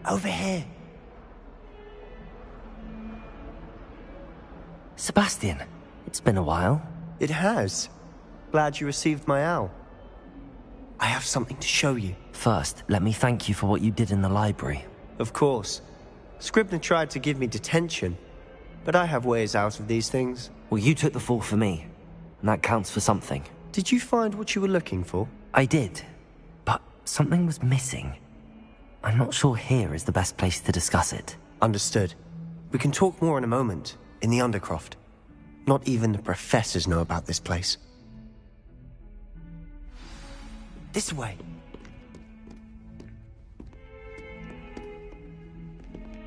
Over here. Sebastian, it's been a while. It has. Glad you received my owl. I have something to show you. First, let me thank you for what you did in the library. Of course. Scribner tried to give me detention, but I have ways out of these things. Well, you took the fall for me, and that counts for something. Did you find what you were looking for? I did, but something was missing. I'm not sure here is the best place to discuss it. Understood. We can talk more in a moment, in the Undercroft. Not even the professors know about this place. This way.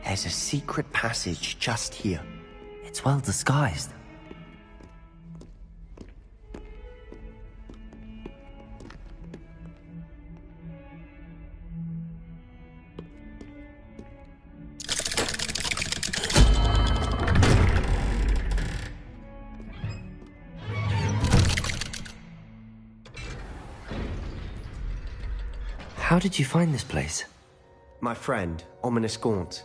There's a secret passage just here. It's well disguised. How did you find this place? My friend, Ominous Gaunt.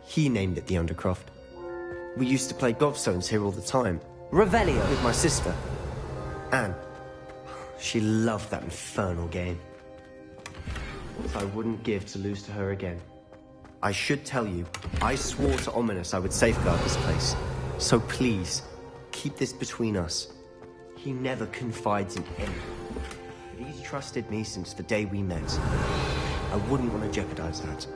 He named it the Undercroft. We used to play gobstones here all the time. Revelio. With my sister, Anne. She loved that infernal game. What I wouldn't give to lose to her again. I should tell you, I swore to Ominous I would safeguard this place. So please, keep this between us. He never confides in anyone. But he's trusted me since the day we met. I wouldn't want to jeopardize that.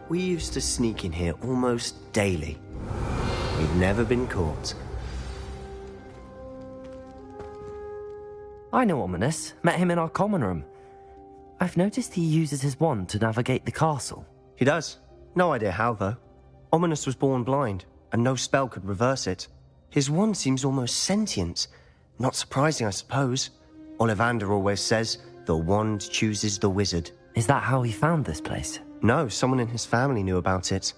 We used to sneak in here almost daily. We've never been caught. I know Ominous. Met him in our common room. I've noticed he uses his wand to navigate the castle. He does. No idea how, though. Ominous was born blind, and no spell could reverse it. His wand seems almost sentient. Not surprising, I suppose. Ollivander always says, the wand chooses the wizard. Is that how he found this place? No, someone in his family knew about it.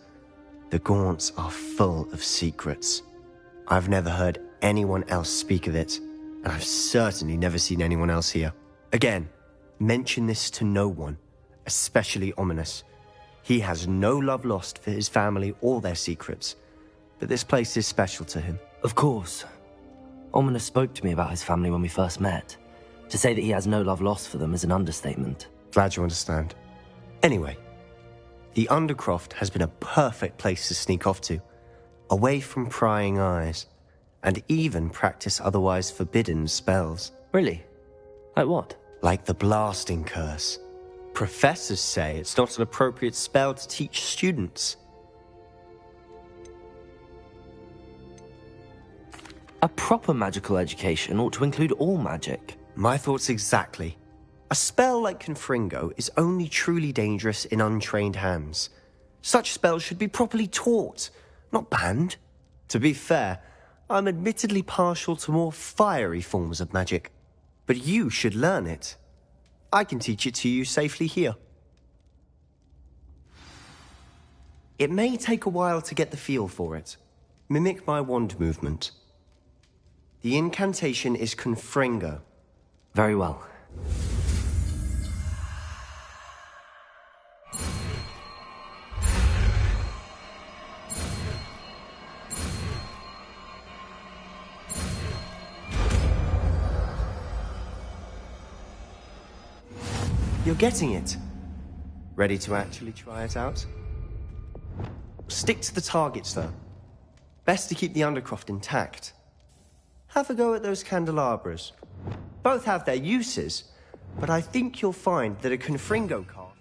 The Gaunts are full of secrets. I've never heard anyone else speak of it, and I've certainly never seen anyone else here. Again, mention this to no one, especially Ominous. He has no love lost for his family or their secrets, but this place is special to him. Of course. Ominous spoke to me about his family when we first met. To say that he has no love lost for them is an understatement. Glad you understand. Anyway, the Undercroft has been a perfect place to sneak off to, away from prying eyes, and even practice otherwise forbidden spells. Really? Like what? Like the blasting curse. Professors say it's not an appropriate spell to teach students. A proper magical education ought to include all magic. My thoughts exactly. A spell like Confringo is only truly dangerous in untrained hands. Such spells should be properly taught, not banned. To be fair, I'm admittedly partial to more fiery forms of magic. But you should learn it. I can teach it to you safely here. It may take a while to get the feel for it. Mimic my wand movement. The incantation is Confringo. Very well. You're getting it. Ready to actually try it out? Stick to the targets, though. Best to keep the Undercroft intact. Have a go at those candelabras. Both have their uses, but I think you'll find that a Confringo card...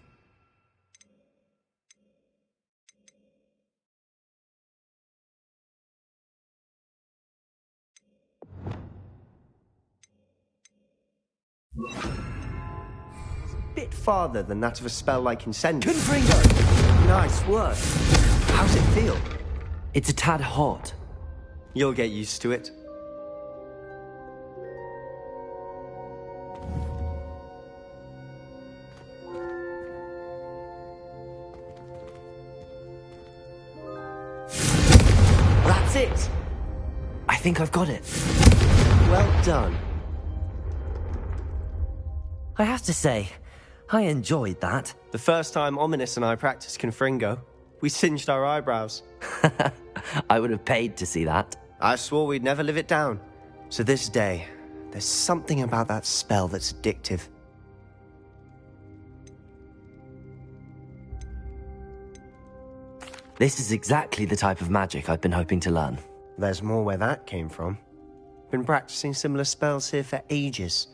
bit farther than that of a spell like Incendiary. Confringo! Nice work. How's it feel? It's a tad hot. You'll get used to it. That's it. I think I've got it. Well done. I have to say, I enjoyed that. The first time Ominous and I practiced Confringo, we singed our eyebrows. I would have paid to see that. I swore we'd never live it down. To this day, there's something about that spell that's addictive. This is exactly the type of magic I've been hoping to learn. There's more where that came from. Been practicing similar spells here for ages.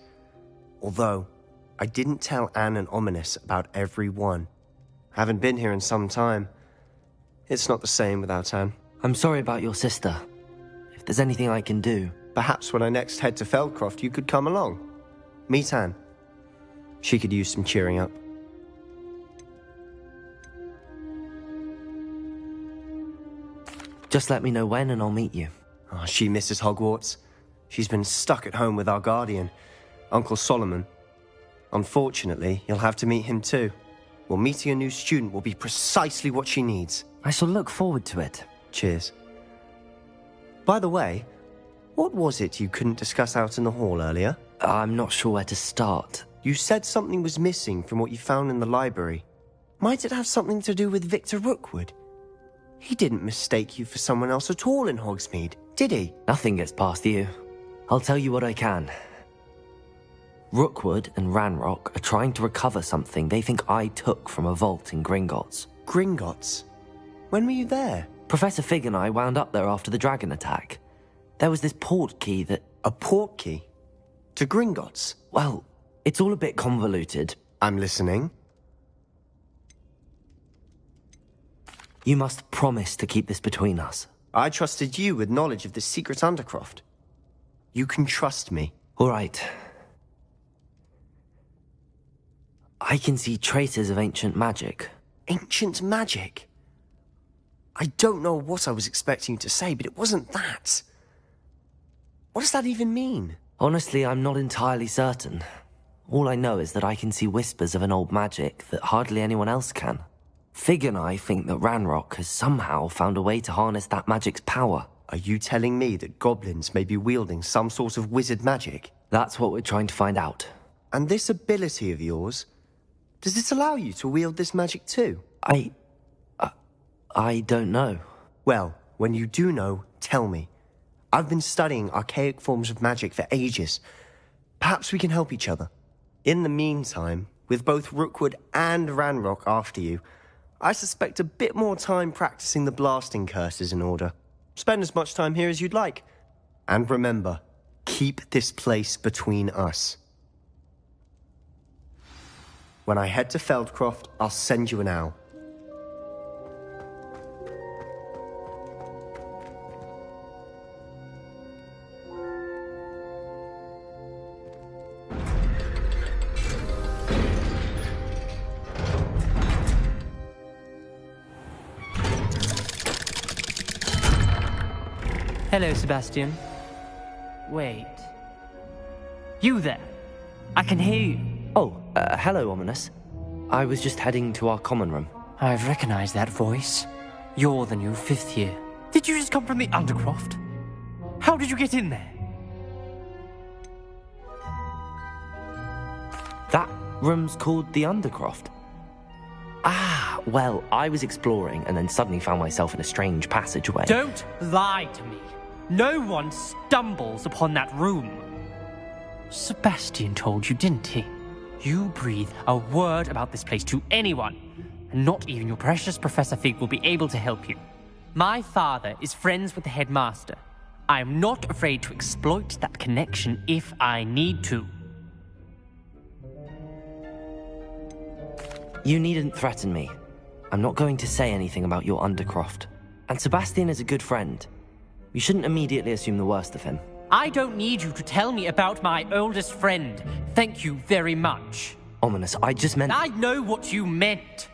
Although, I didn't tell Anne and Ominous about every one. Haven't been here in some time. It's not the same without Anne. I'm sorry about your sister. If there's anything I can do... Perhaps when I next head to Feldcroft, you could come along. Meet Anne. She could use some cheering up. Just let me know when and I'll meet you. Oh, she misses Hogwarts. She's been stuck at home with our guardian, Uncle Solomon. Unfortunately, you'll have to meet him too. Well, meeting a new student will be precisely what she needs. I shall look forward to it. Cheers. By the way, what was it you couldn't discuss out in the hall earlier? I'm not sure where to start. You said something was missing from what you found in the library. Might it have something to do with Victor Rookwood? He didn't mistake you for someone else at all in Hogsmeade, did he? Nothing gets past you. I'll tell you what I can. Rookwood and Ranrock are trying to recover something they think I took from a vault in Gringotts. Gringotts? When were you there? Professor Fig and I wound up there after the dragon attack. There was this port key that... A port key? To Gringotts? Well, it's all a bit convoluted. I'm listening. You must promise to keep this between us. I trusted you with knowledge of the secret Undercroft. You can trust me. All right. I can see traces of ancient magic. Ancient magic? I don't know what I was expecting you to say, but it wasn't that. What does that even mean? Honestly, I'm not entirely certain. All I know is that I can see whispers of an old magic that hardly anyone else can. Fig and I think that Ranrock has somehow found a way to harness that magic's power. Are you telling me that goblins may be wielding some sort of wizard magic? That's what we're trying to find out. And this ability of yours, does it allow you to wield this magic too? I don't know. Well, when you do know, tell me. I've been studying archaic forms of magic for ages. Perhaps we can help each other. In the meantime, with both Rookwood and Ranrock after you, I suspect a bit more time practicing the blasting curse is in order. Spend as much time here as you'd like. And remember, keep this place between us. When I head to Feldcroft, I'll send you an owl. Hello, Sebastian. Wait. You there? I can hear you. Oh, hello, Ominous. I was just heading to our common room. I've recognized that voice. You're the new fifth year. Did you just come from the Undercroft? How did you get in there? That room's called the Undercroft. Ah, well, I was exploring and then suddenly found myself in a strange passageway. Don't lie to me. No one stumbles upon that room. Sebastian told you, didn't he? You breathe a word about this place to anyone, and not even your precious Professor Fig will be able to help you. My father is friends with the headmaster. I am not afraid to exploit that connection if I need to. You needn't threaten me. I'm not going to say anything about your Undercroft. And Sebastian is a good friend. You shouldn't immediately assume the worst of him. I don't need you to tell me about my oldest friend. Thank you very much. Ominous, I just meant... I know what you meant.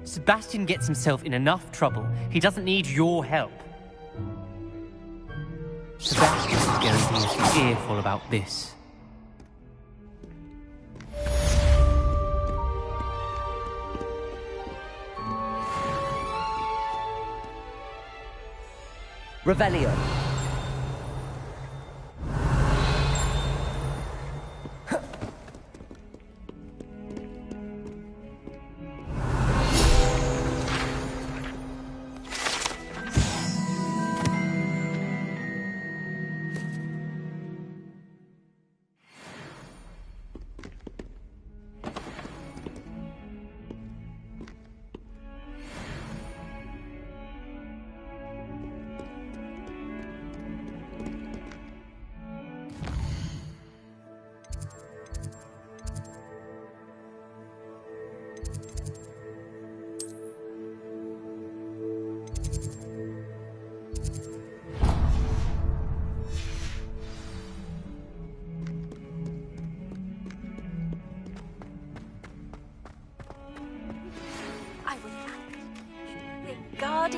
Sebastian gets himself in enough trouble. He doesn't need your help. Sebastian is going to be an earful about this. Revelio.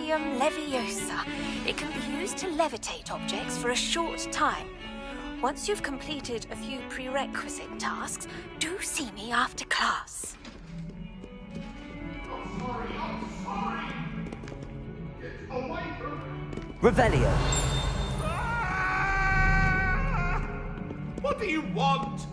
Wingardium Leviosa. It can be used to levitate objects for a short time. Once you've completed a few prerequisite tasks, do see me after class. Revelio. What do you want?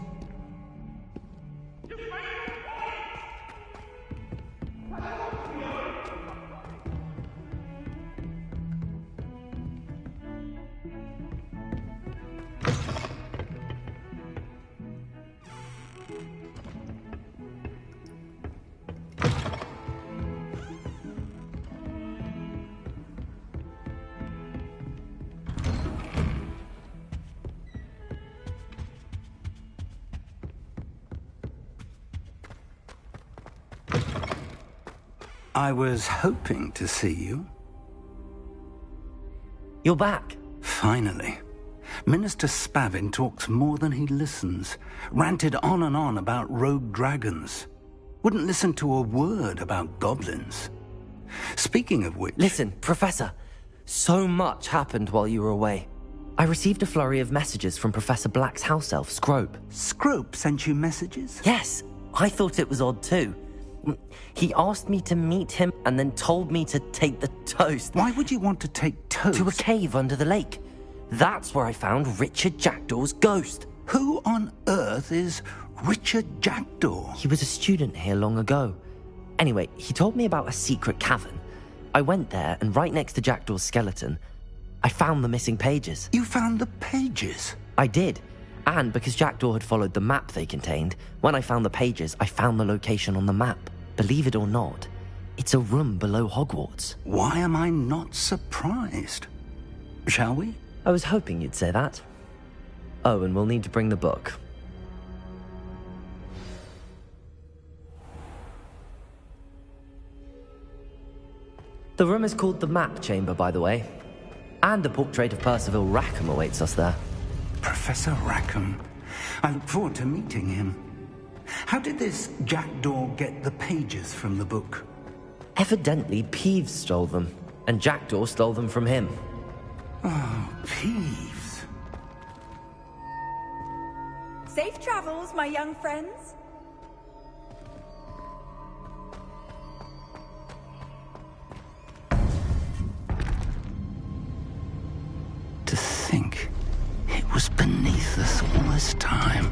I was hoping to see you. You're back. Finally. Minister Spavin talks more than he listens. Ranted on and on about rogue dragons. Wouldn't listen to a word about goblins. Speaking of which... Listen, Professor. So much happened while you were away. I received a flurry of messages from Professor Black's house elf, Scrope. Scrope sent you messages? Yes, I thought it was odd too. He asked me to meet him and then told me to take the toast. Why would you want to take toast? To a cave under the lake. That's where I found Richard Jackdaw's ghost. Who on earth is Richard Jackdaw? He was a student here long ago. Anyway, he told me about a secret cavern. I went there, and right next to Jackdaw's skeleton, I found the missing pages. You found the pages? I did. And because Jackdaw had followed the map they contained, when I found the pages, I found the location on the map. Believe it or not, it's a room below Hogwarts. Why am I not surprised? Shall we? I was hoping you'd say that. Oh, and we'll need to bring the book. The room is called the Map Chamber, by the way. And a portrait of Percival Rackham awaits us there. Professor Rackham. I look forward to meeting him. How did this Jackdaw get the pages from the book? Evidently, Peeves stole them, and Jackdaw stole them from him. Oh, Peeves. Safe travels, my young friends. To think it was beneath us all this time.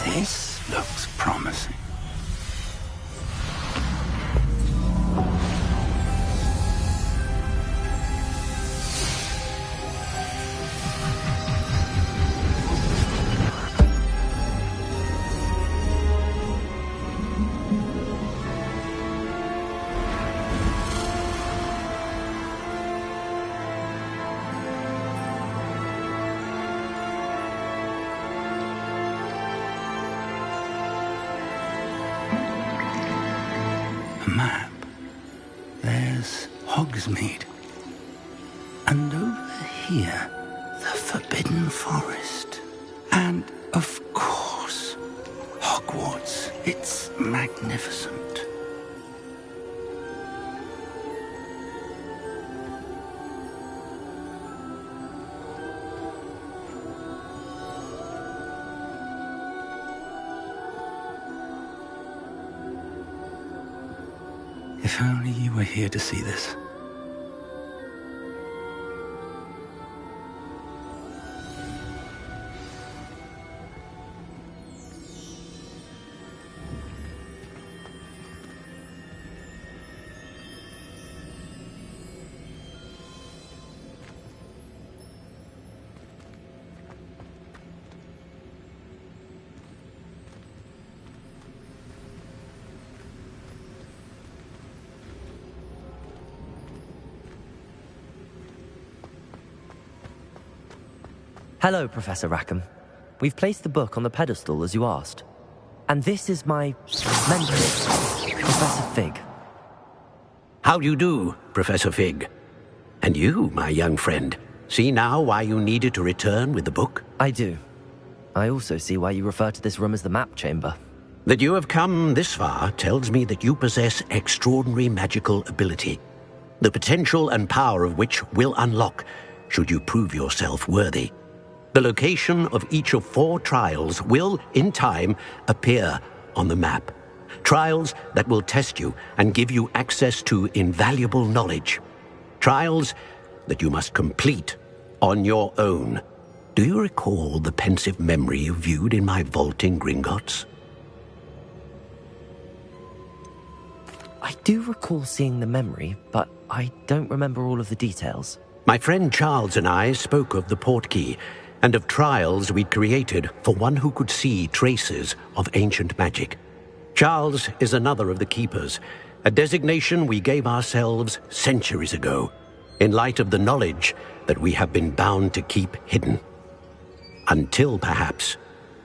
This looks promising. Map. There's Hogsmeade. And over here, the Forbidden Forest. And, of course, Hogwarts. It's magnificent. If only you were here to see this. Hello, Professor Rackham. We've placed the book on the pedestal as you asked. And this is my mentor, Professor Fig. How do you do, Professor Fig? And you, my young friend, see now why you needed to return with the book? I do. I also see why you refer to this room as the map chamber. That you have come this far tells me that you possess extraordinary magical ability, the potential and power of which will unlock should you prove yourself worthy. The location of each of 4 trials will, in time, appear on the map. Trials that will test you and give you access to invaluable knowledge. Trials that you must complete on your own. Do you recall the pensive memory you viewed in my vault in Gringotts? I do recall seeing the memory, but I don't remember all of the details. My friend Charles and I spoke of the portkey and of trials we'd created for one who could see traces of ancient magic. Charles is another of the keepers, a designation we gave ourselves centuries ago, in light of the knowledge that we have been bound to keep hidden. Until perhaps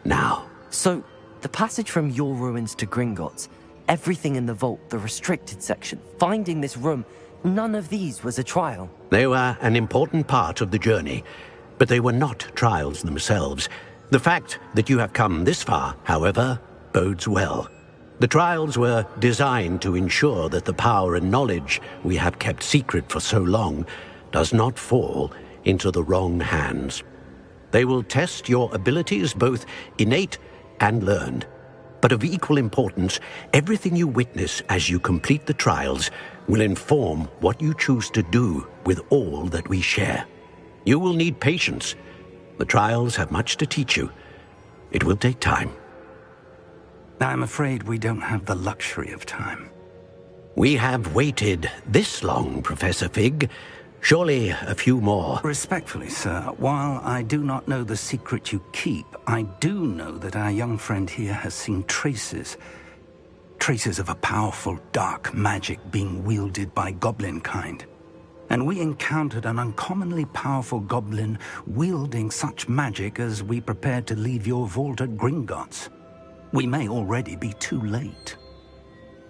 now. So, the passage from your ruins to Gringotts, everything in the vault, the restricted section, finding this room, none of these was a trial. They were an important part of the journey, but they were not trials themselves. The fact that you have come this far, however, bodes well. The trials were designed to ensure that the power and knowledge we have kept secret for so long does not fall into the wrong hands. They will test your abilities, both innate and learned. But of equal importance, everything you witness as you complete the trials will inform what you choose to do with all that we share. You will need patience. The trials have much to teach you. It will take time. I'm afraid we don't have the luxury of time. We have waited this long, Professor Fig. Surely a few more. Respectfully, sir, while I do not know the secret you keep, I do know that our young friend here has seen traces of a powerful dark magic being wielded by goblin kind. And we encountered an uncommonly powerful goblin wielding such magic as we prepared to leave your vault at Gringotts. We may already be too late.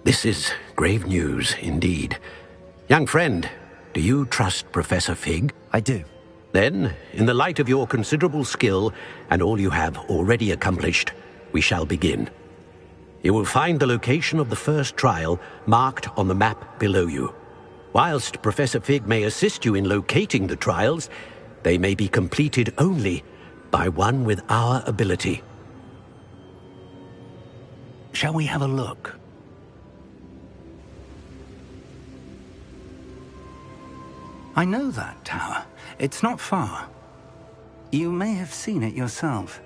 This is grave news indeed. Young friend, do you trust Professor Fig? I do. Then, in the light of your considerable skill and all you have already accomplished, we shall begin. You will find the location of the first trial marked on the map below you. Whilst Professor Fig may assist you in locating the trials, they may be completed only by one with our ability. Shall we have a look? I know that tower. It's not far. You may have seen it yourself.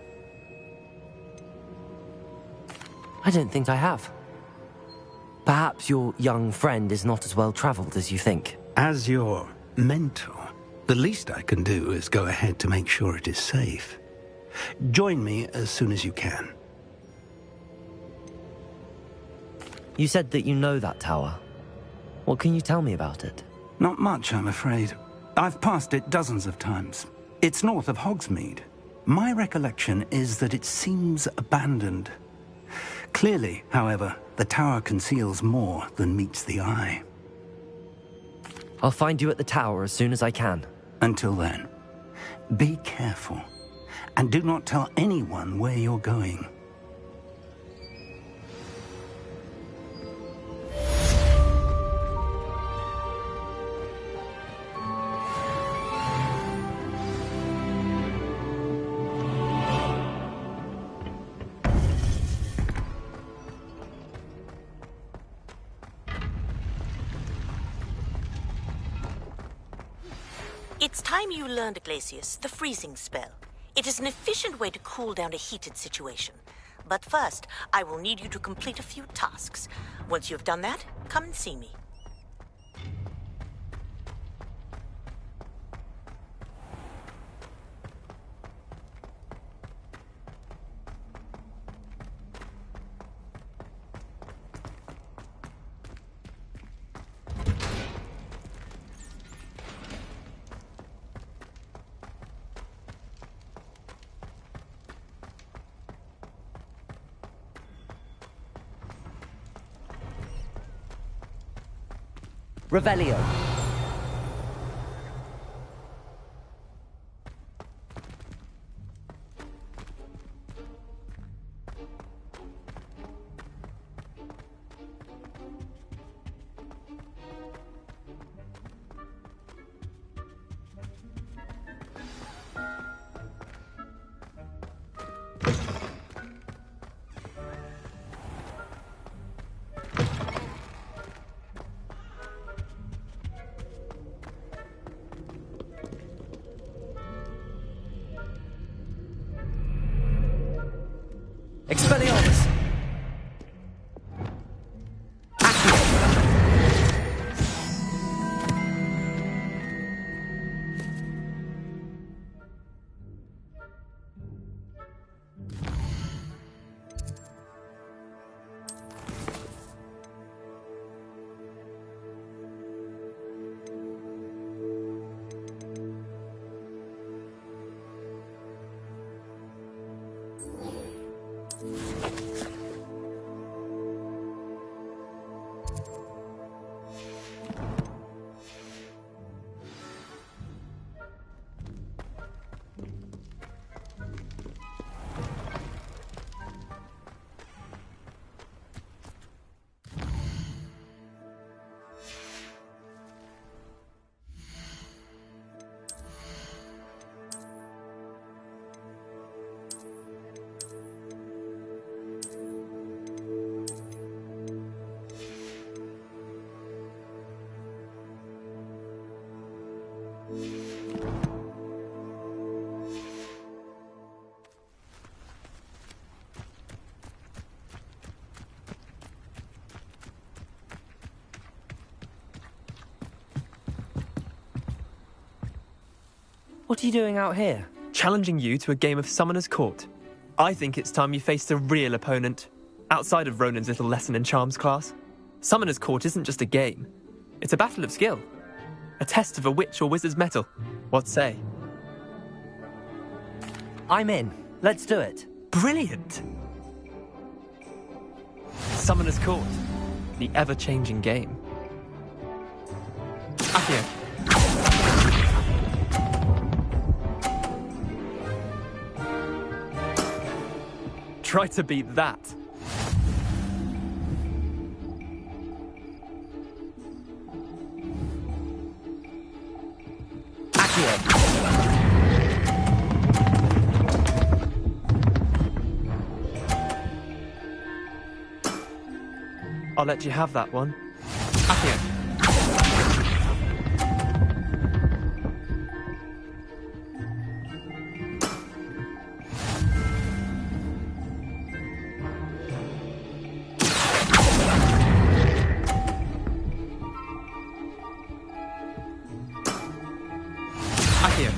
I don't think I have. Perhaps your young friend is not as well traveled as you think. As your mentor, the least I can do is go ahead to make sure it is safe. Join me as soon as you can. You said that you know that tower. What can you tell me about it? Not much, I'm afraid. I've passed it dozens of times. It's north of Hogsmeade. My recollection is that it seems abandoned. Clearly, however, the tower conceals more than meets the eye. I'll find you at the tower as soon as I can. Until then, be careful, and do not tell anyone where you're going. It's time you learned, Glacius, the freezing spell. It is an efficient way to cool down a heated situation. But first, I will need you to complete a few tasks. Once you have done that, come and see me. Revelio. Expelliarmus! What are you doing out here? Challenging you to a game of Summoner's Court. I think it's time you faced a real opponent, outside of Ronan's little lesson in charms class. Summoner's Court isn't just a game. It's a battle of skill. A test of a witch or wizard's mettle. What say? I'm in. Let's do it. Brilliant! Summoner's Court. The ever-changing game. Accio. Try to beat that. I'll let you have that one. Accio. Accio.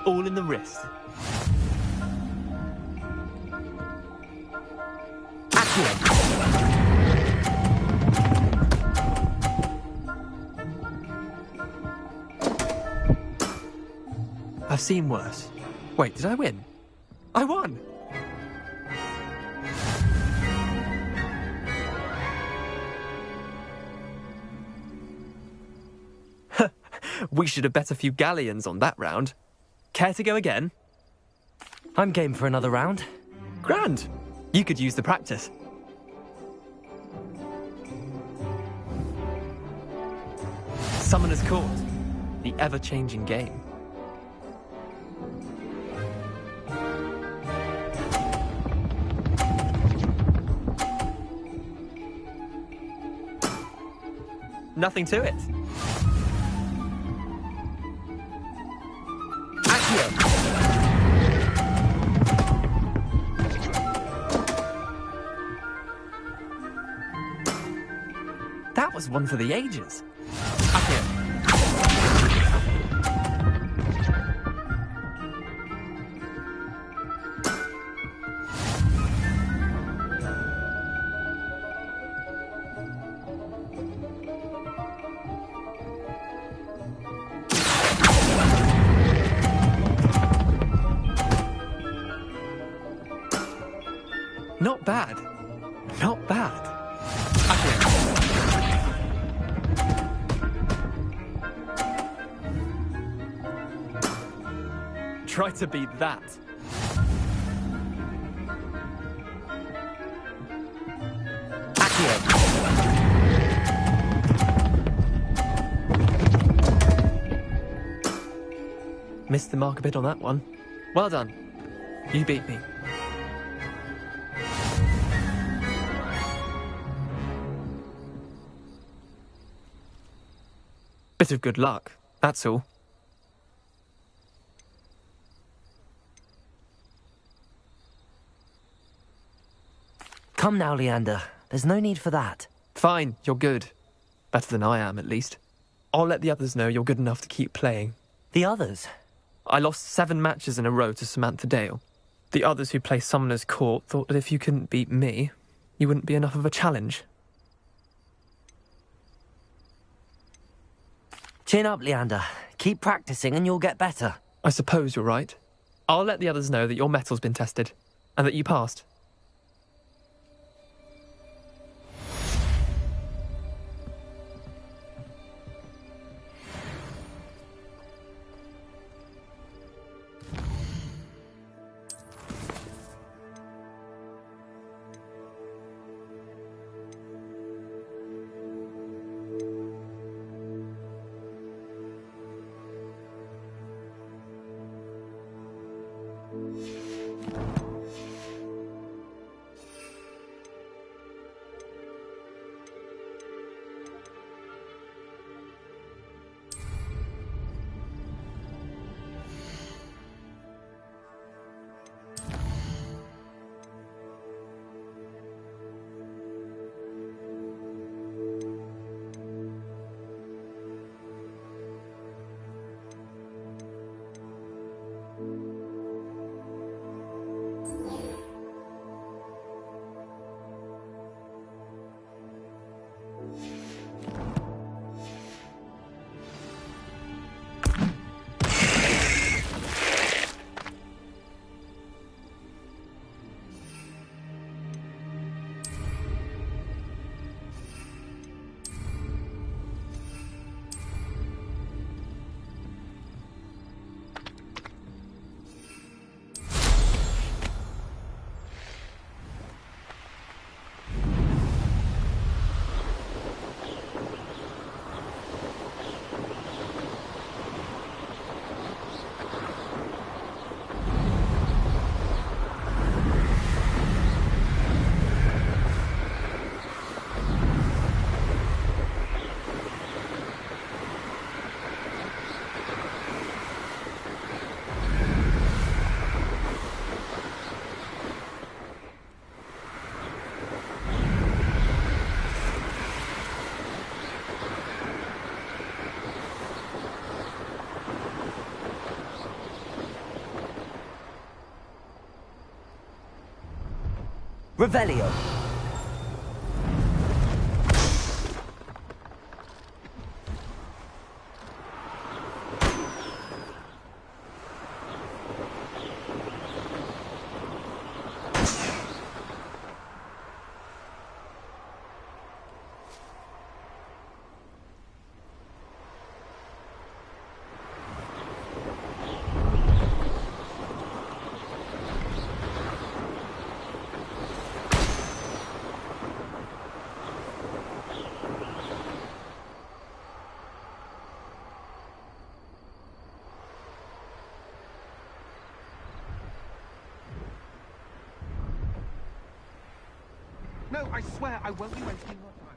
All in the wrist. Accio. I've seen worse. Wait, did I win? I won! We should have bet a few galleons on that round. Care to go again? I'm game for another round. Grand! You could use the practice. Summoner's Court. The ever-changing game. Nothing to it. Accio. That was one for the ages. Accio. Not bad. Not bad. Try to beat that. Missed the mark a bit on that one. Well done. You beat me. Bit of good luck, that's all. Come now, Leander. There's no need for that. Fine, you're good. Better than I am, at least. I'll let the others know you're good enough to keep playing. The others? I lost 7 matches in a row to Samantha Dale. The others who play Summoner's Court thought that if you couldn't beat me, you wouldn't be enough of a challenge. Chin up, Leander. Keep practicing and you'll get better. I suppose you're right. I'll let the others know that your metal's been tested, and that you passed. Revelio. No, I swear I won't be wasting your time.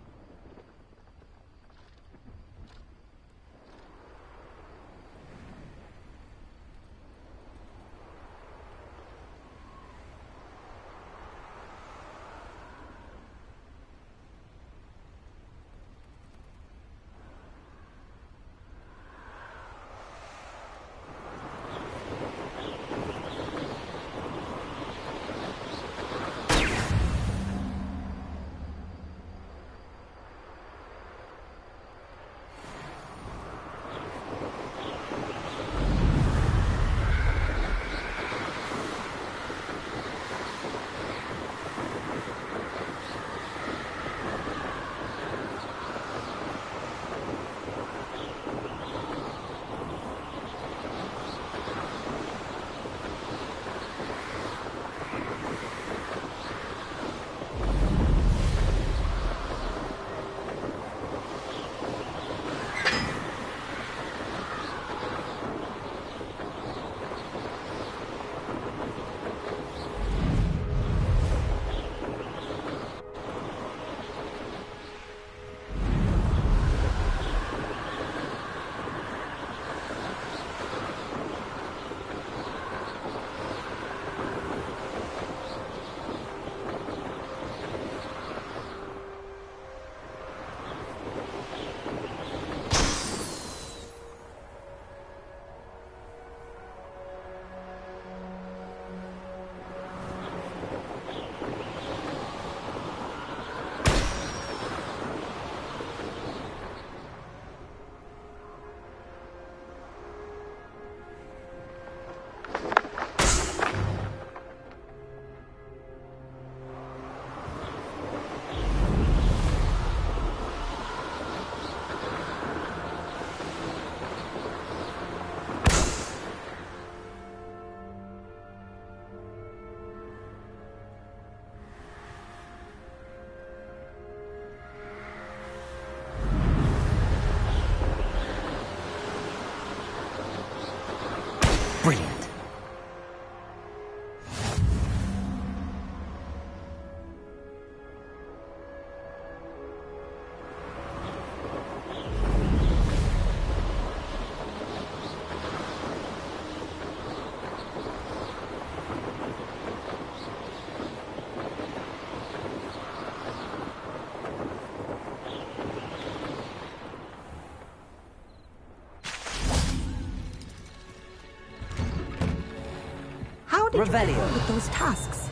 did you get Revelio. on with those tasks?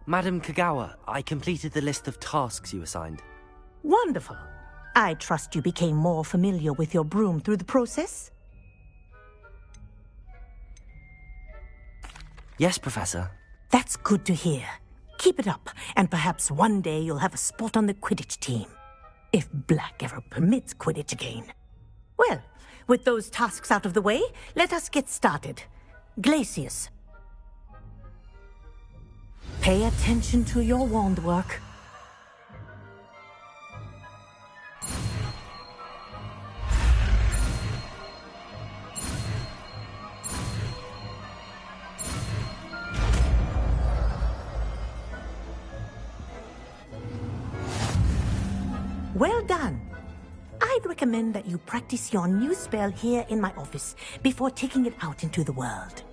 Madam Kagawa, I completed the list of tasks you assigned. Wonderful. I trust you became more familiar with your broom through the process? Yes, Professor. That's good to hear. Keep it up, and perhaps one day you'll have a spot on the Quidditch team. If Black ever permits Quidditch again. Well, with those tasks out of the way, let us get started. Glacius. Pay attention to your wand work. Well done. I'd recommend that you practice your new spell here in my office before taking it out into the world.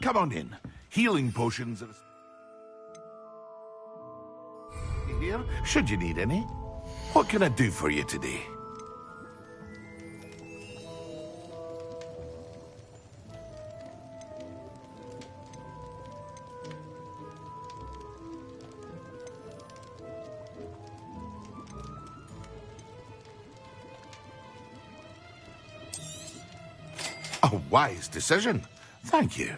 Come on in. Healing potions are... here, should you need any. What can I do for you today? A wise decision. Thank you.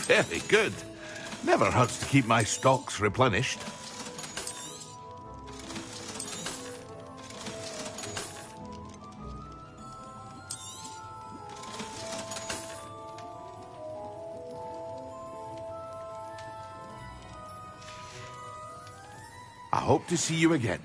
Very good. Never hurts to keep my stocks replenished. I hope to see you again.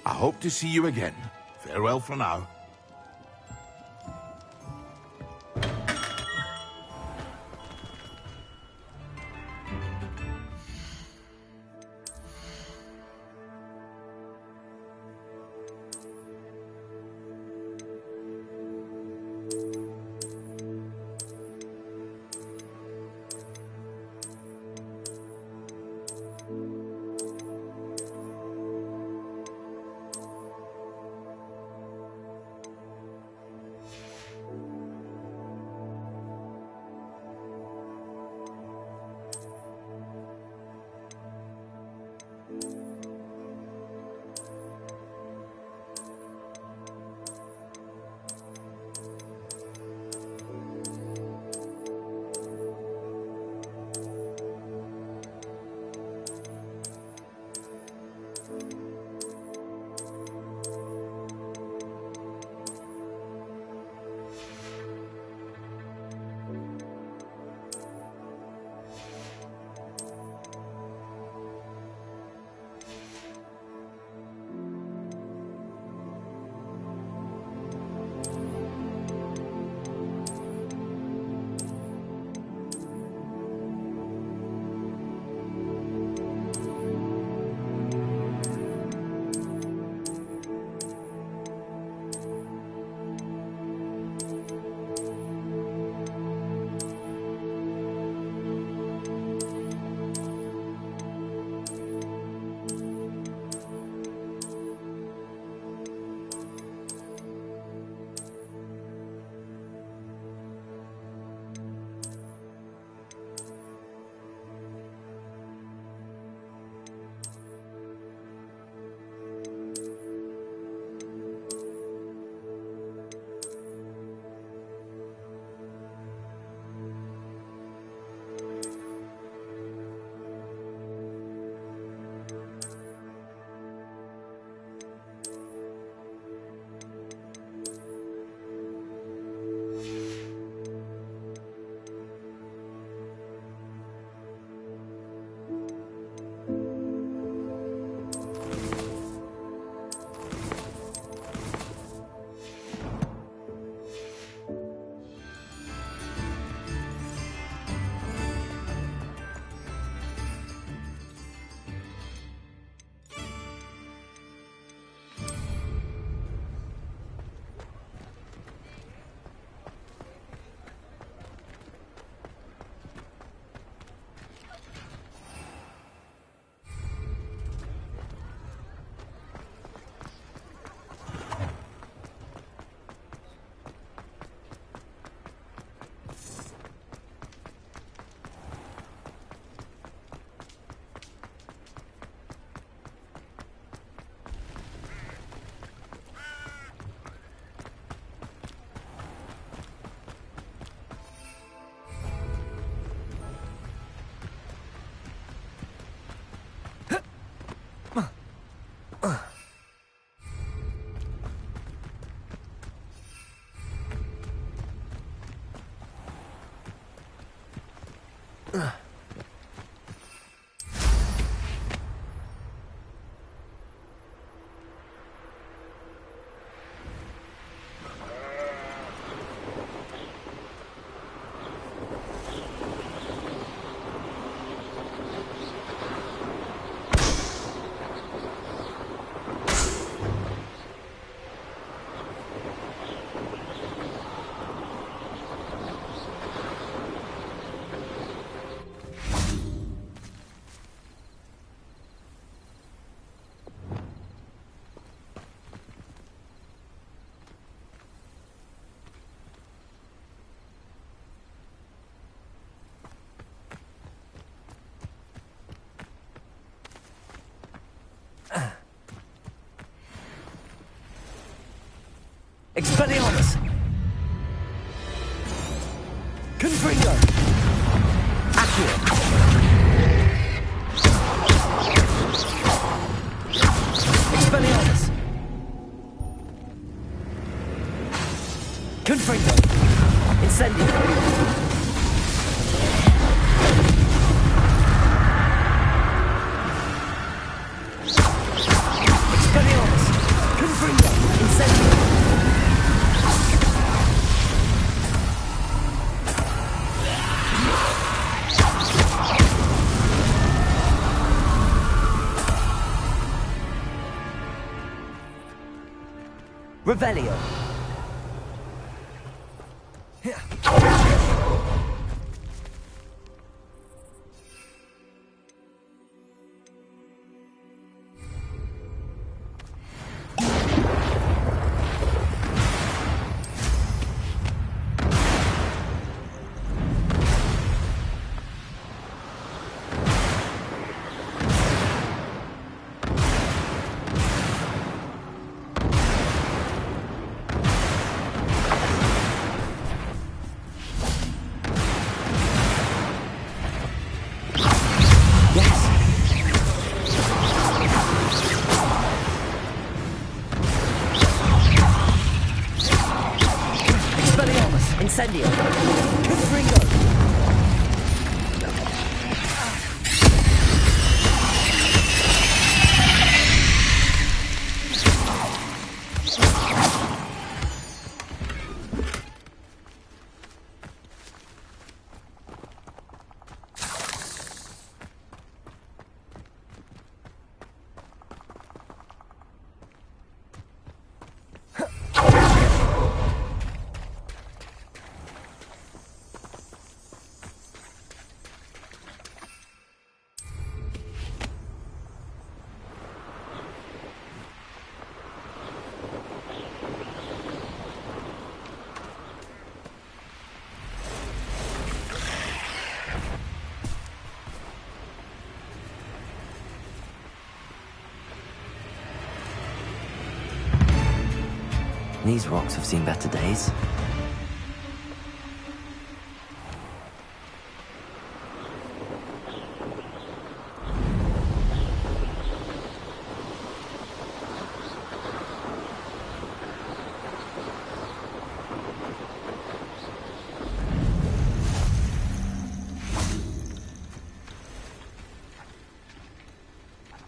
I hope to see you again. Farewell for now. Expelliarmus! Confringo! Accio! Expelliarmus! Confringo! Incendio! Expelliarmus! Confringo! Incendio! Revelio. Incendio! Confringo! These rocks have seen better days.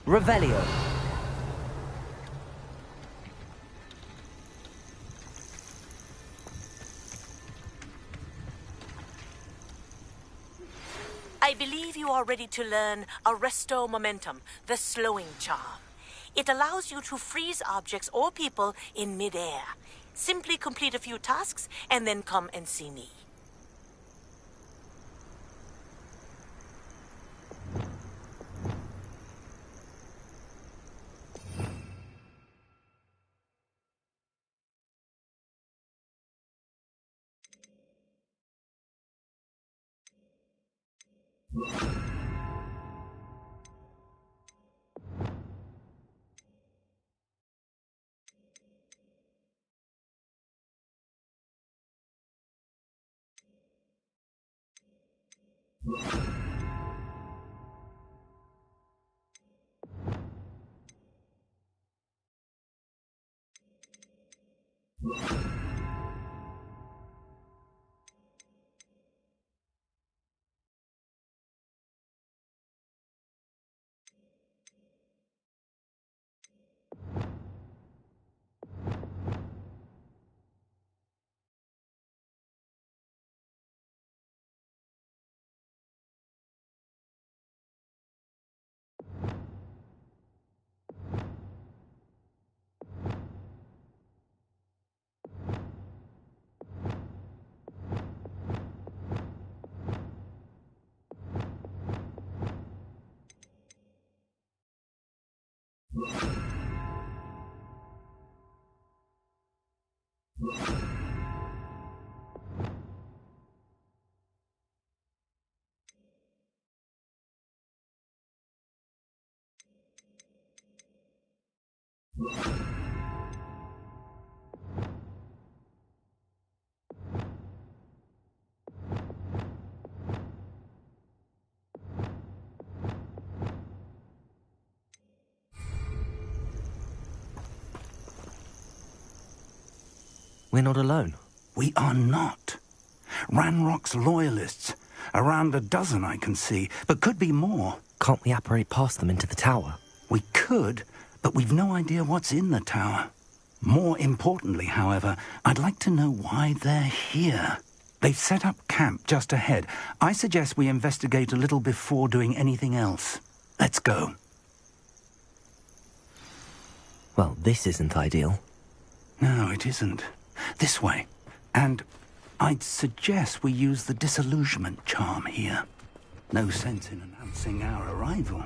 Revelio. I believe you are ready to learn Arresto Momentum, the slowing charm. It allows you to freeze objects or people in midair. Simply complete a few tasks and then come and see me. We're not alone. We are not. Ranrock's loyalists. Around a dozen I can see, but could be more. Can't we apparate past them into the tower? We could, but we've no idea what's in the tower. More importantly, however, I'd like to know why they're here. They've set up camp just ahead. I suggest we investigate a little before doing anything else. Let's go. Well, this isn't ideal. No, it isn't. This way. And I'd suggest we use the disillusionment charm here. No sense in announcing our arrival.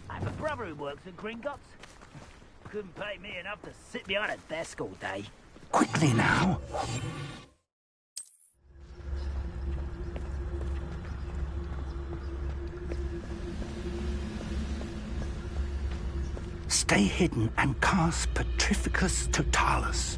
I have a brother who works at Gringotts. Couldn't pay me enough to sit behind a desk all day. Quickly now. Stay hidden and cast Petrificus Totalis.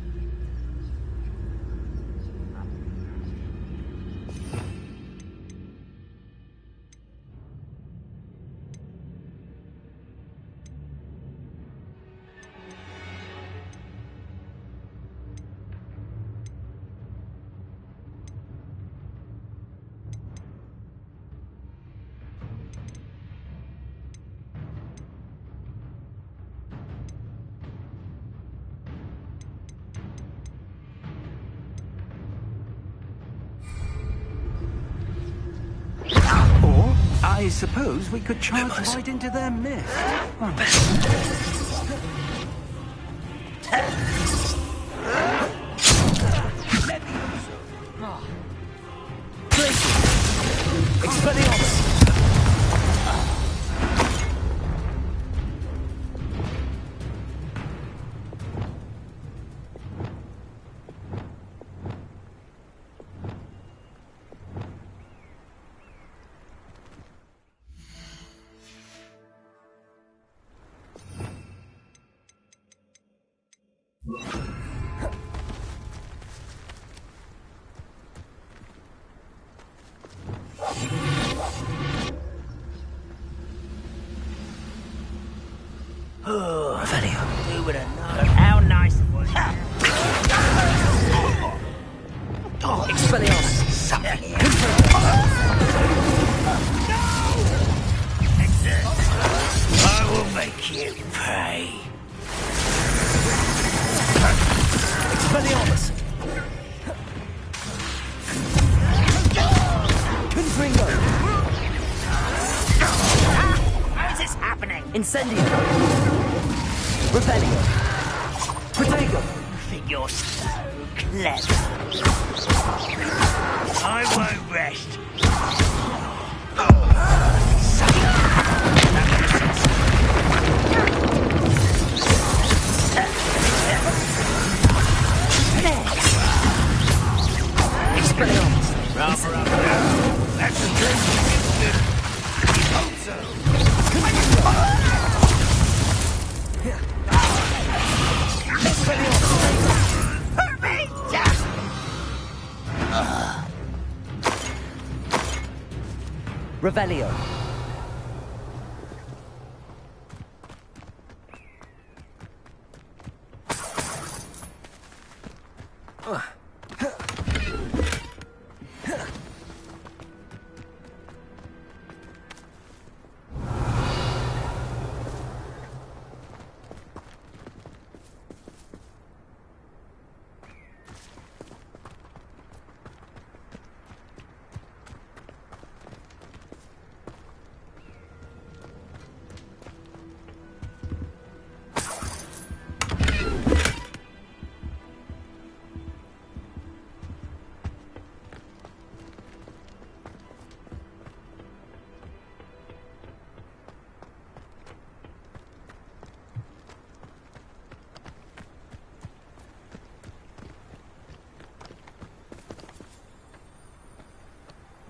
I suppose we could charge right into their mist. Who would have known how nice it was? Expelliarmus! Something here. I will make you pay. Expelliarmus! Confringo! How is this happening? Incendio! Repelio! Protego! You think you're so clever? I won't rest. Expelliarmus! Rather up there. That's a good hope so. Revelio.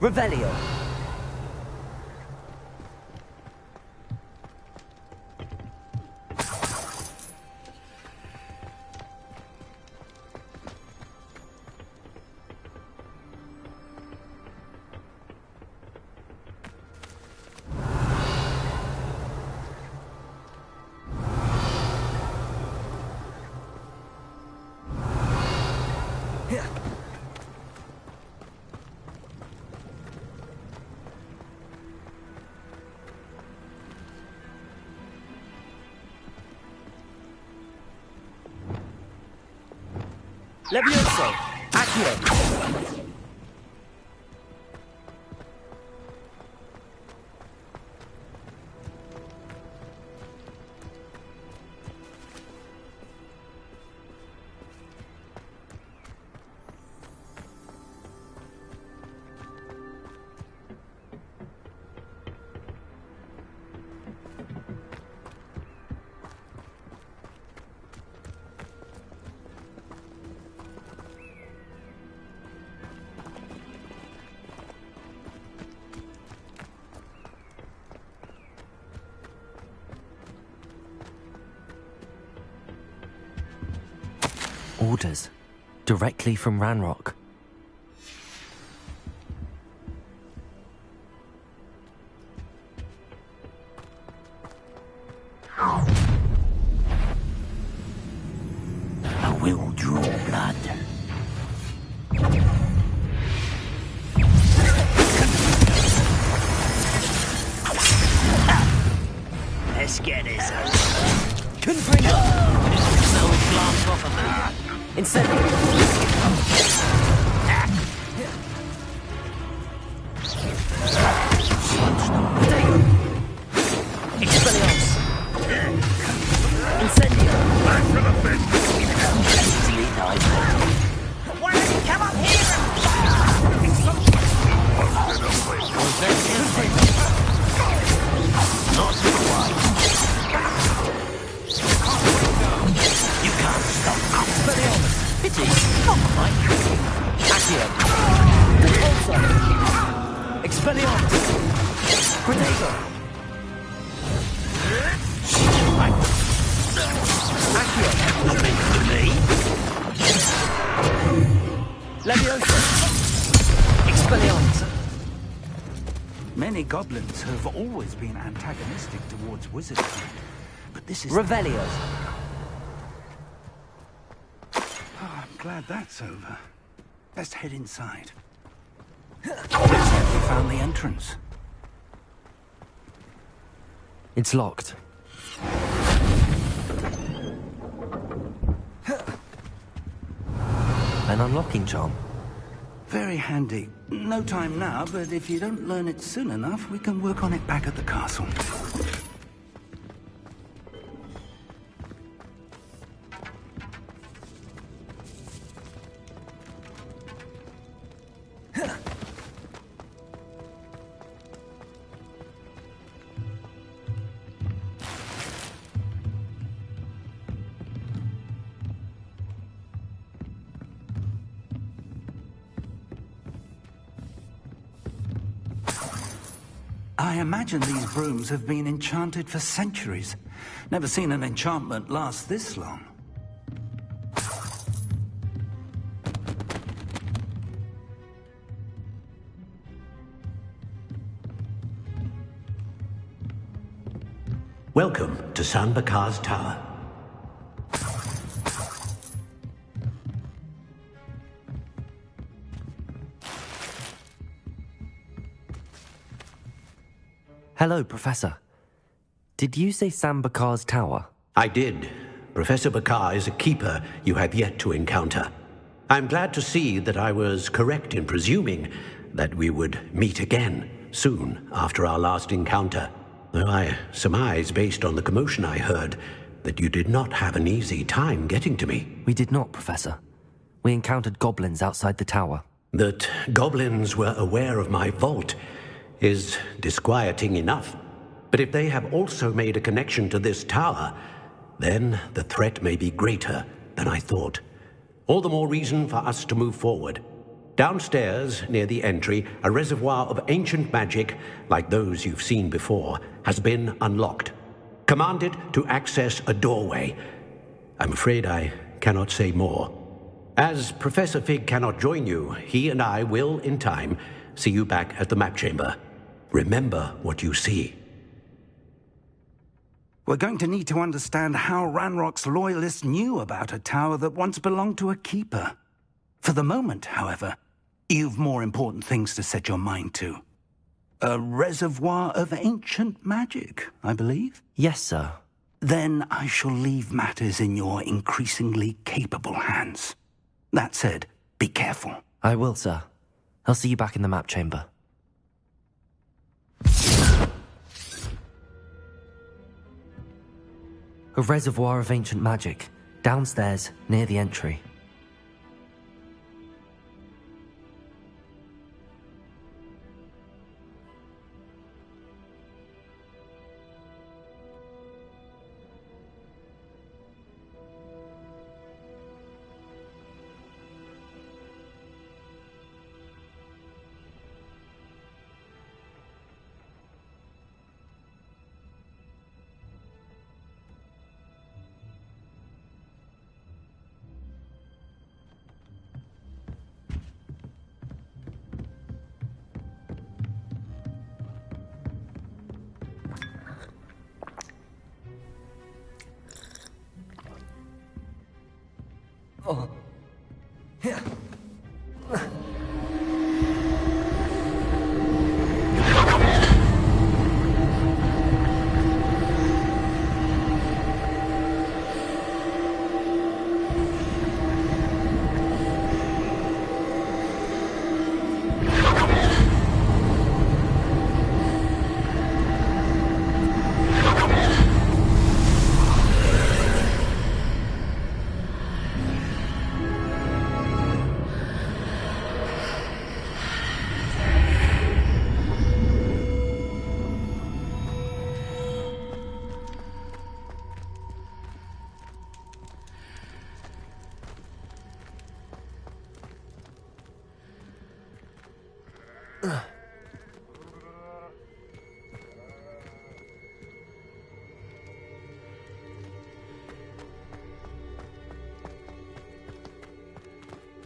Revelio. Levioso! Accio! Orders. Directly from Ranrock. I will draw blood. Let's get this over. Confringo! No blast off of me. Incendio! Expelliarmus! Incendio! Back to the pit! Easily died. Why don't you come up here and Not quite. You can't stop me. Expelliarmus! Pity. Not quite. Accio! Repulsor! Expelliarmus! Predator! Accio! Nothing to me. Leviosa! Expelliarmus! Many goblins have always been antagonistic towards wizardry, but this is... Revelio! Oh, I'm glad that's over. Let's head inside. Looks like we found the entrance. It's locked. An unlocking charm. Very handy. No time now, but if you don't learn it soon enough, we can work on it back at the castle. I imagine these brooms have been enchanted for centuries. Never seen an enchantment last this long. Welcome to San Bakar's Tower. Hello, Professor. Did you say Sam Bakar's tower? I did. Professor Bakar is a keeper you have yet to encounter. I'm glad to see that I was correct in presuming that we would meet again soon after our last encounter. Though I surmise, based on the commotion I heard, that you did not have an easy time getting to me. We did not, Professor. We encountered goblins outside the tower. That goblins were aware of my vault is disquieting enough. But if they have also made a connection to this tower, then the threat may be greater than I thought. All the more reason for us to move forward. Downstairs, near the entry, a reservoir of ancient magic, like those you've seen before, has been unlocked. Commanded to access a doorway. I'm afraid I cannot say more. As Professor Fig cannot join you, he and I will, in time, see you back at the map chamber. Remember what you see. We're going to need to understand how Ranrock's loyalists knew about a tower that once belonged to a keeper. For the moment, however, you've more important things to set your mind to. A reservoir of ancient magic, I believe? Yes, sir. Then I shall leave matters in your increasingly capable hands. That said, be careful. I will, sir. I'll see you back in the map chamber. A reservoir of ancient magic, downstairs, near the entry. Oh. Yeah.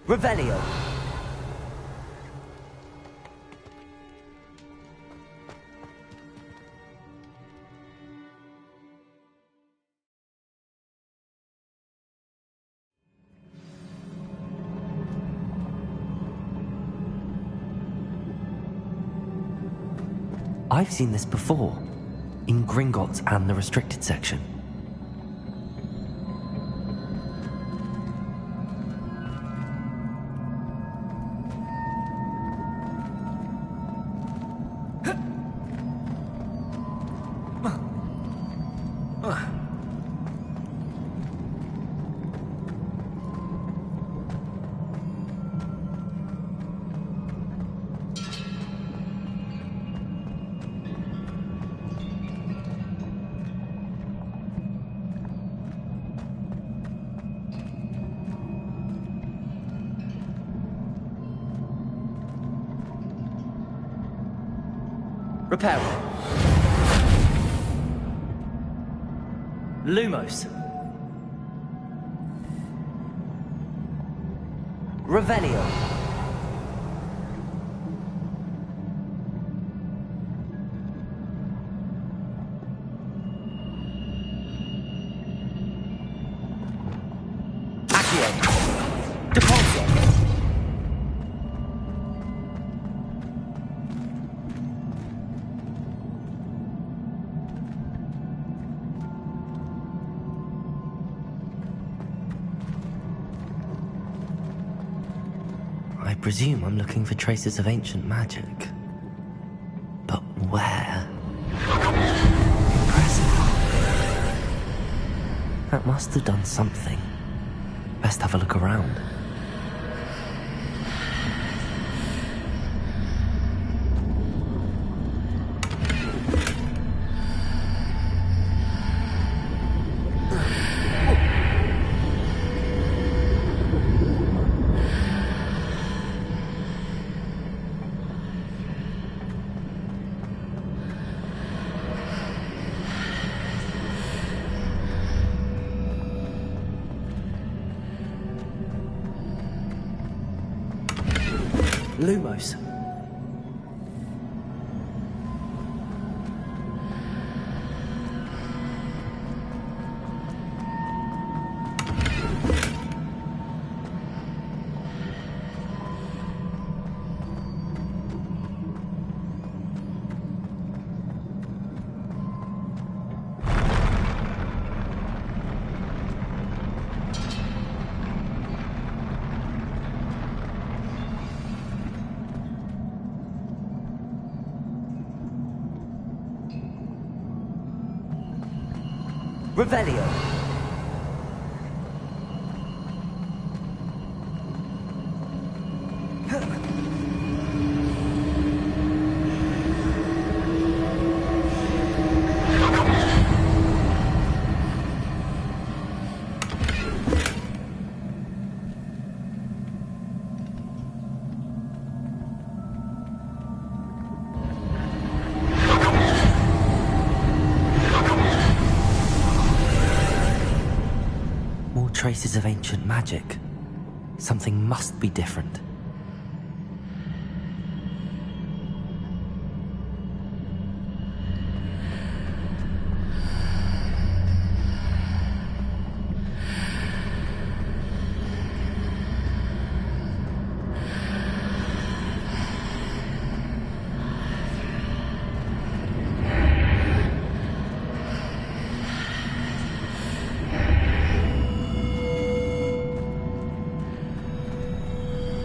Revelio. I've seen this before, in Gringotts and the restricted section. Repair. Lumos. Revelio. Accio. Depulso. I presume I'm looking for traces of ancient magic. But where? Impressive. That must have done something. Best have a look around. Lumos. Revelio. Traces of ancient magic. Something must be different.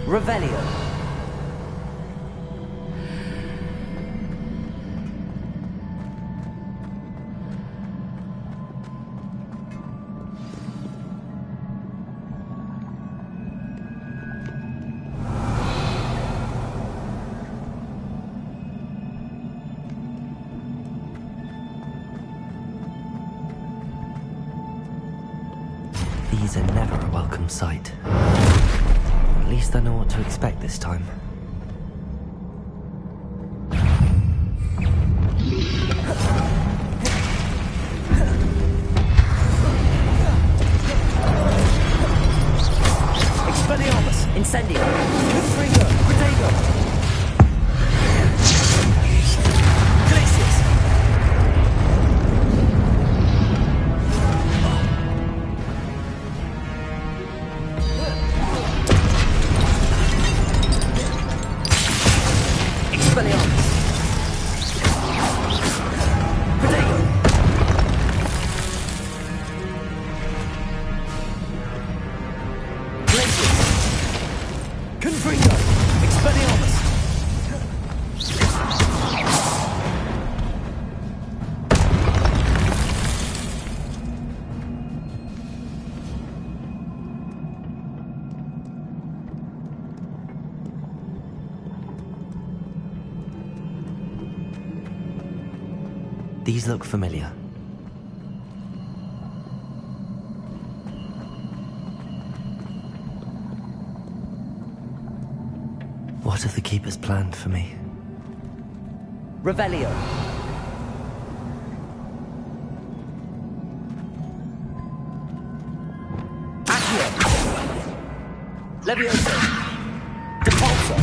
Revelio. These are never a welcome sight. At least I know what to expect this time. Expelliarmus! Incendio! Confringo! Protego! Glacius! These look familiar. What have the Keepers planned for me? Revelio. Accio. Levioso. Depulso.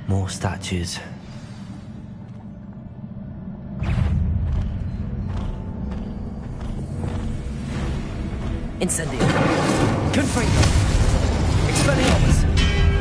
More statues. Incendio. Confringo. Expelliarmus.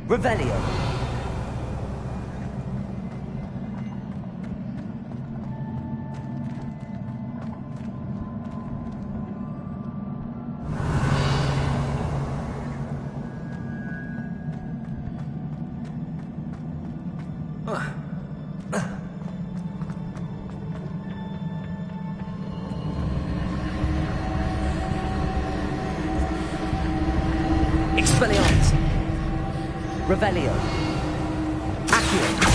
Revelio. Expelliarmus. Revelio. Accio.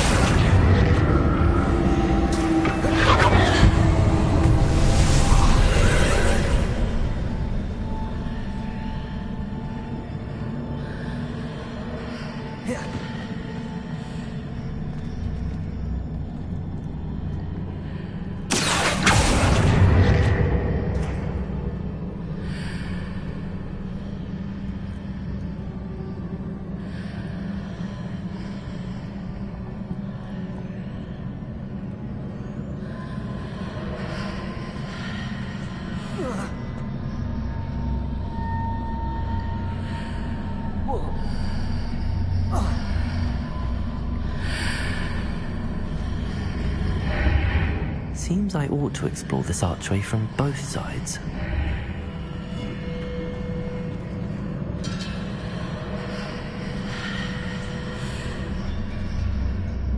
Seems I ought to explore this archway from both sides.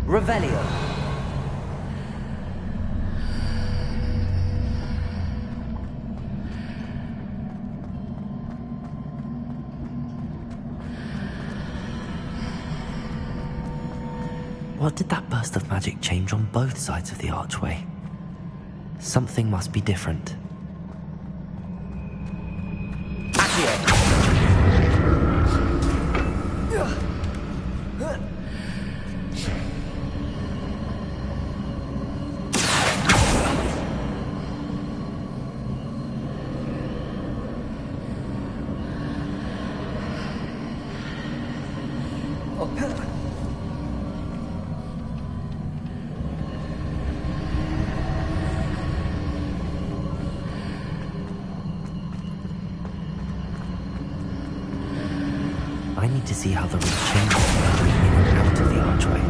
Revelio. What did that burst of magic change on both sides of the archway? Something must be different. I need to see how the route changes when we in and out of the archway.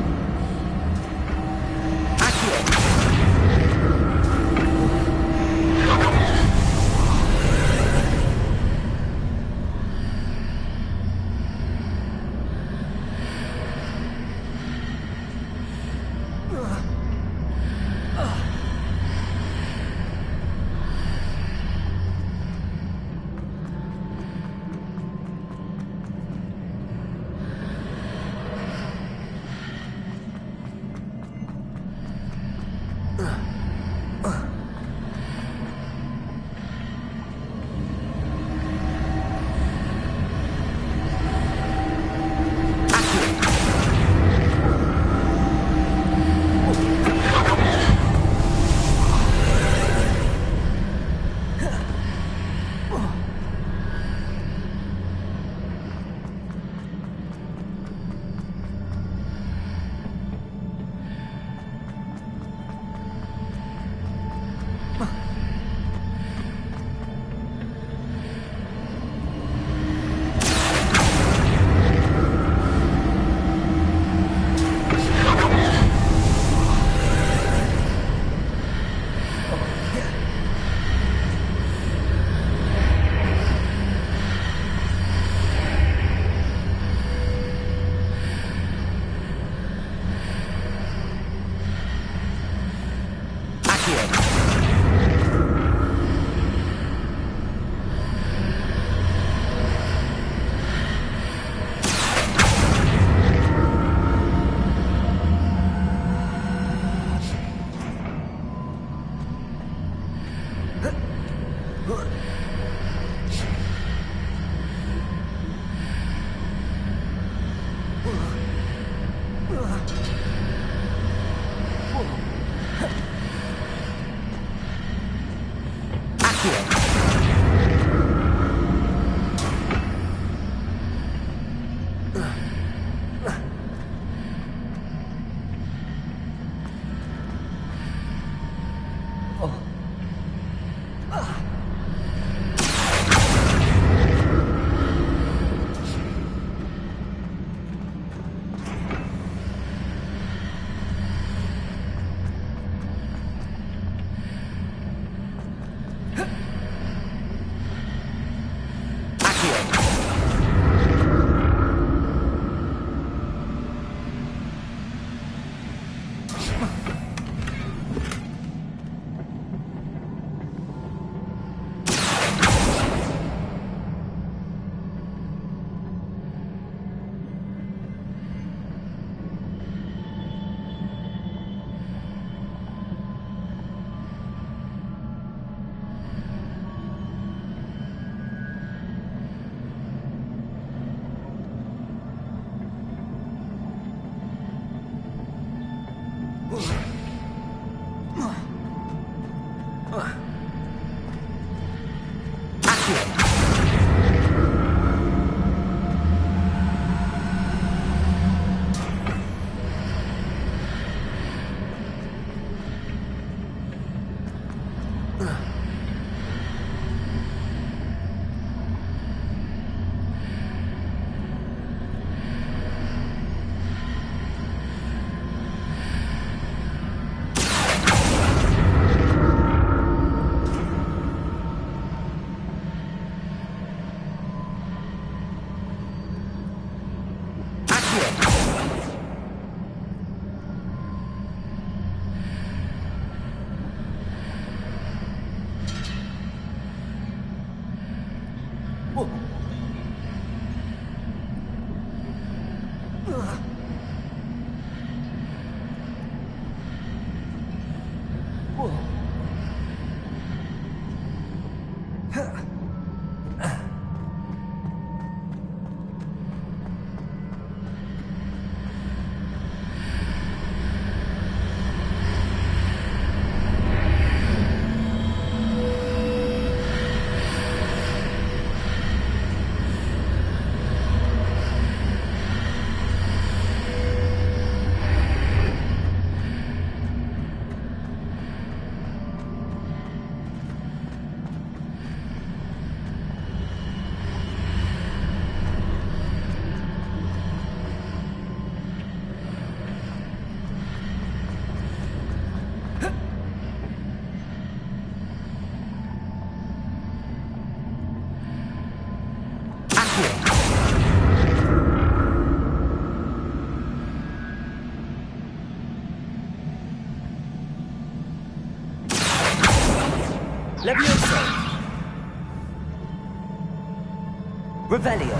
Revelio.